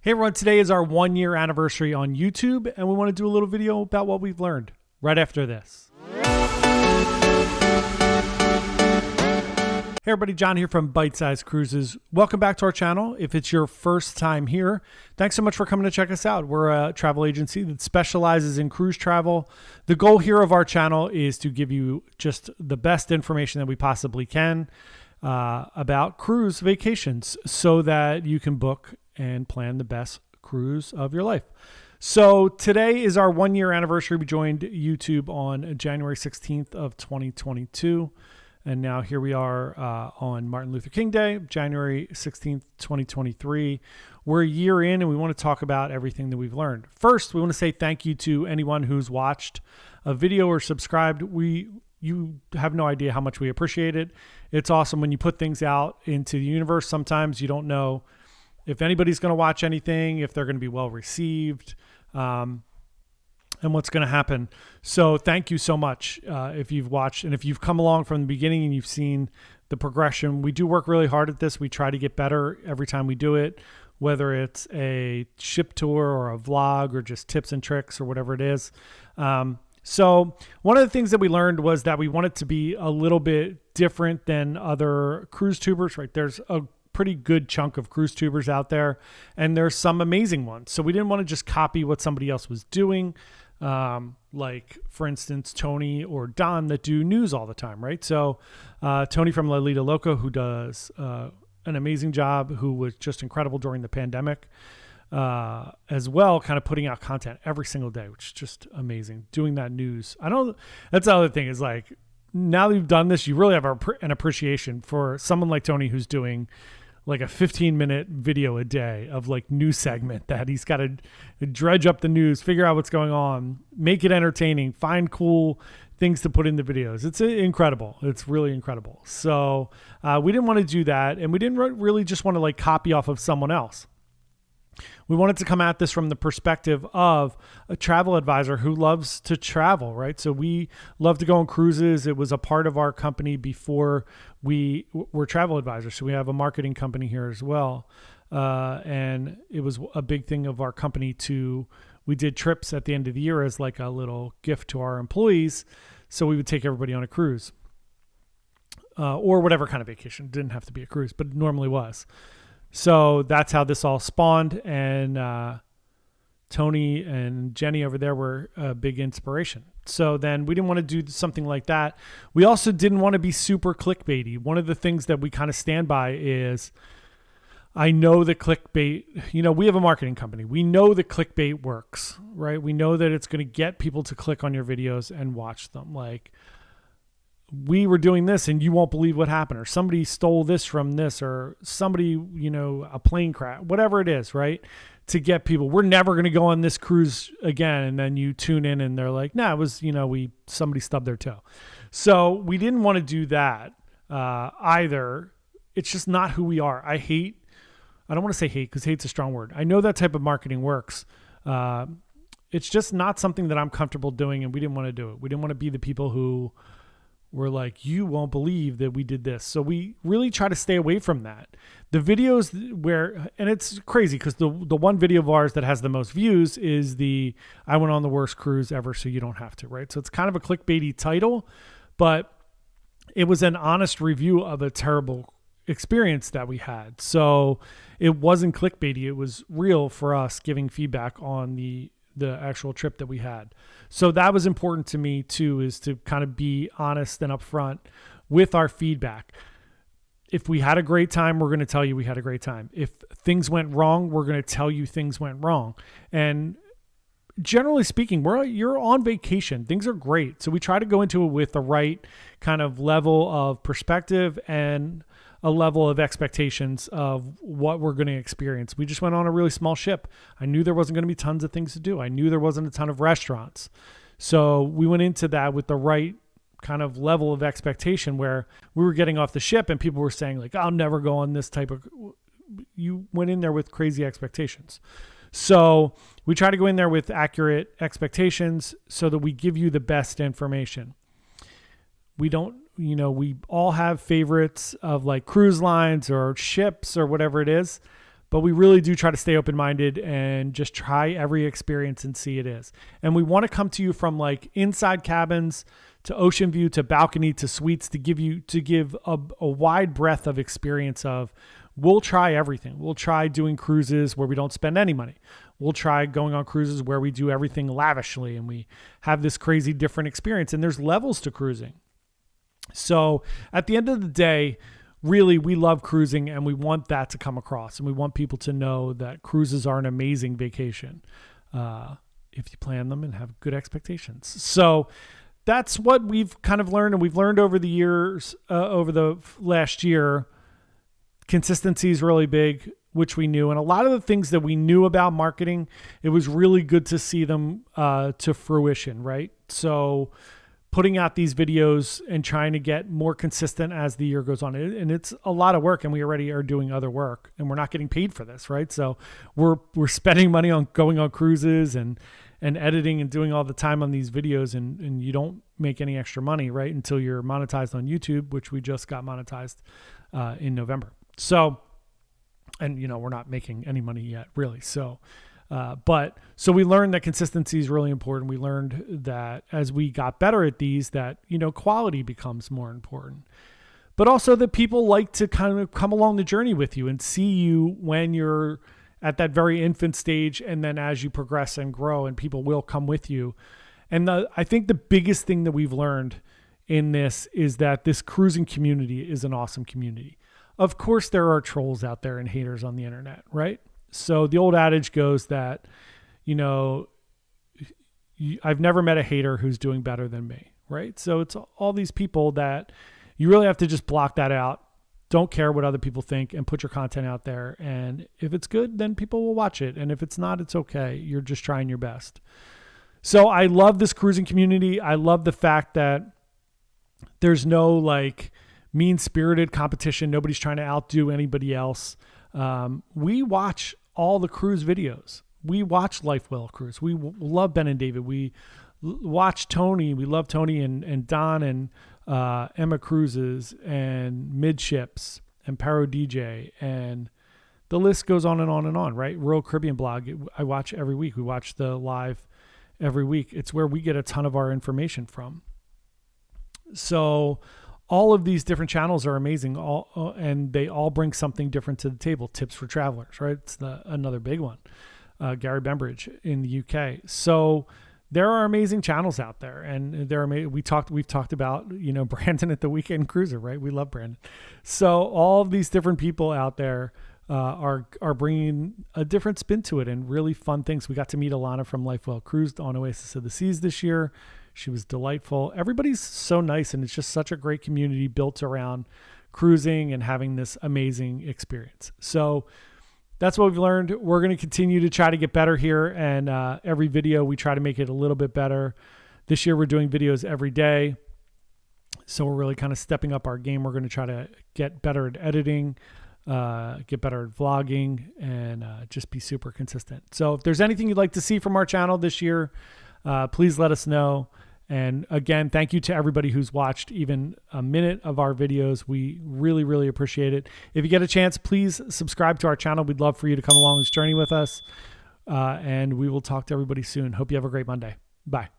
Hey everyone, today is our 1 year anniversary on YouTube, and we want to do a little video about what we've learned right after this. Hey everybody, John here from Bite Size Cruises. Welcome back to our channel. If it's your first time here, thanks so much for coming to check us out. We're a travel agency that specializes in cruise travel. The goal here of our channel is to give you just the best information that we possibly can about cruise vacations so that you can book and plan the best cruise of your life. So today is our 1 year anniversary. We joined YouTube on January 16th of 2022. And now here we are on Martin Luther King Day, January 16th, 2023. We're a year in and we want to talk about everything that we've learned. First, we want to say thank you to anyone who's watched a video or subscribed. You have no idea how much we appreciate it. It's awesome when you put things out into the universe. Sometimes you don't know if anybody's going to watch anything, if they're going to be well received, and what's going to happen. So thank you so much if you've watched and if you've come along from the beginning and you've seen the progression. We do work really hard at this. We try to get better every time we do it, whether it's a ship tour or a vlog or just tips and tricks or whatever it is. So one of the things that we learned was that we wanted to be a little bit different than other cruise tubers, right? There's a pretty good chunk of cruise tubers out there, and there's some amazing ones. So we didn't want to just copy what somebody else was doing. Like for instance, Tony or Don that do news all the time, right? So Tony from Lolita Loco, who does an amazing job, who was just incredible during the pandemic, as well, kind of putting out content every single day, which is just amazing. Doing that news. I know that's the other thing is like, now that you've done this, you really have an appreciation for someone like Tony who's doing like a 15-minute video a day of like news segment that he's got to dredge up the news, figure out what's going on, make it entertaining, find cool things to put in the videos. It's incredible. It's really incredible. So we didn't want to do that. And we didn't really just want to like copy off of someone else. We wanted to come at this from the perspective of a travel advisor who loves to travel, right? So we love to go on cruises. It was a part of our company before we were travel advisors. So we have a marketing company here as well. And it was a big thing of our company we did trips at the end of the year as like a little gift to our employees. So we would take everybody on a cruise or whatever kind of vacation. It didn't have to be a cruise, but it normally was. So that's how this all spawned, and Tony and Jenny over there were a big inspiration. So then we didn't want to do something like that. We also didn't want to be super clickbaity. One of the things that we kind of stand by is, I know that clickbait, we have a marketing company. We know that clickbait works, right? We know that it's going to get people to click on your videos and watch them. Like, we were doing this and you won't believe what happened, or somebody stole this from this, or somebody, a plane crash, whatever it is, right? To get people, we're never going to go on this cruise again. And then you tune in and they're like, nah, it was, somebody stubbed their toe. So we didn't want to do that either. It's just not who we are. I don't want to say hate because hate's a strong word. I know that type of marketing works. It's just not something that I'm comfortable doing, and we didn't want to do it. We didn't want to be the people who we're like, you won't believe that we did this. So we really try to stay away from that. The videos and it's crazy because the one video of ours that has the most views is I went on the worst cruise ever, so you don't have to, right? So it's kind of a clickbaity title, but it was an honest review of a terrible experience that we had. So it wasn't clickbaity. It was real for us giving feedback on the actual trip that we had. So that was important to me too, is to kind of be honest and upfront with our feedback. If we had a great time, we're going to tell you we had a great time. If things went wrong, we're going to tell you things went wrong. And generally speaking, you're on vacation. Things are great. So we try to go into it with the right kind of level of perspective and a level of expectations of what we're going to experience. We just went on a really small ship. I knew there wasn't going to be tons of things to do. I knew there wasn't a ton of restaurants. So we went into that with the right kind of level of expectation, where we were getting off the ship and people were saying like, I'll never go on this type of, you went in there with crazy expectations. So we try to go in there with accurate expectations so that we give you the best information. We don't, we all have favorites of like cruise lines or ships or whatever it is, But we really do try to stay open-minded and just try every experience and see it is. And we want to come to you from like inside cabins to ocean view to balcony to suites to give a wide breadth of experience of. We'll try everything. We'll try doing cruises where we don't spend any money. We'll try going on cruises where we do everything lavishly and we have this crazy different experience. And there's levels to cruising. So at the end of the day, really, we love cruising and we want that to come across. And we want people to know that cruises are an amazing vacation if you plan them and have good expectations. So that's what we've kind of learned. And we've learned over the years, over the last year. Consistency is really big, which we knew. And a lot of the things that we knew about marketing, it was really good to see them to fruition, right? So putting out these videos and trying to get more consistent as the year goes on. And it's a lot of work, and we already are doing other work and we're not getting paid for this, right? So we're spending money on going on cruises and editing and doing all the time on these videos, and you don't make any extra money, right? Until you're monetized on YouTube, which we just got monetized in November. So, and we're not making any money yet, really. So, so we learned that consistency is really important. We learned that as we got better at these, that, quality becomes more important, but also that people like to kind of come along the journey with you and see you when you're at that very infant stage. And then as you progress and grow, and people will come with you. And I think the biggest thing that we've learned in this is that this cruising community is an awesome community. Of course, there are trolls out there and haters on the internet, right? So the old adage goes that, I've never met a hater who's doing better than me, right? So it's all these people that you really have to just block that out. Don't care what other people think and put your content out there. And if it's good, then people will watch it. And if it's not, it's okay. You're just trying your best. So I love this cruising community. I love the fact that there's no like mean-spirited competition. Nobody's trying to outdo anybody else. We watch all the cruise videos. We watch Life Well Cruise. We love Ben and David. We watch Tony. We love Tony and Don and Emma Cruises and Midships and Paro DJ, and the list goes on and on and on, right? Royal Caribbean Blog, I watch every week. We watch the live every week. It's where we get a ton of our information from. So all of these different channels are amazing, and they all bring something different to the table. Tips for travelers, right? It's another big one. Gary Bembridge in the UK. So there are amazing channels out there, and they're amazing. We've talked about, Brandon at the Weekend Cruiser, right? We love Brandon. So all of these different people out there are bringing a different spin to it and really fun things. We got to meet Alana from Life Well Cruised on Oasis of the Seas this year. She was delightful. Everybody's so nice, and it's just such a great community built around cruising and having this amazing experience. So that's what we've learned. We're going to continue to try to get better here, and every video we try to make it a little bit better. This year we're doing videos every day, so we're really kind of stepping up our game. We're going to try to get better at editing, get better at vlogging, and just be super consistent. So if there's anything you'd like to see from our channel this year, please let us know. And again, thank you to everybody who's watched even a minute of our videos. We really, really appreciate it. If you get a chance, please subscribe to our channel. We'd love for you to come along this journey with us. And we will talk to everybody soon. Hope you have a great Monday. Bye.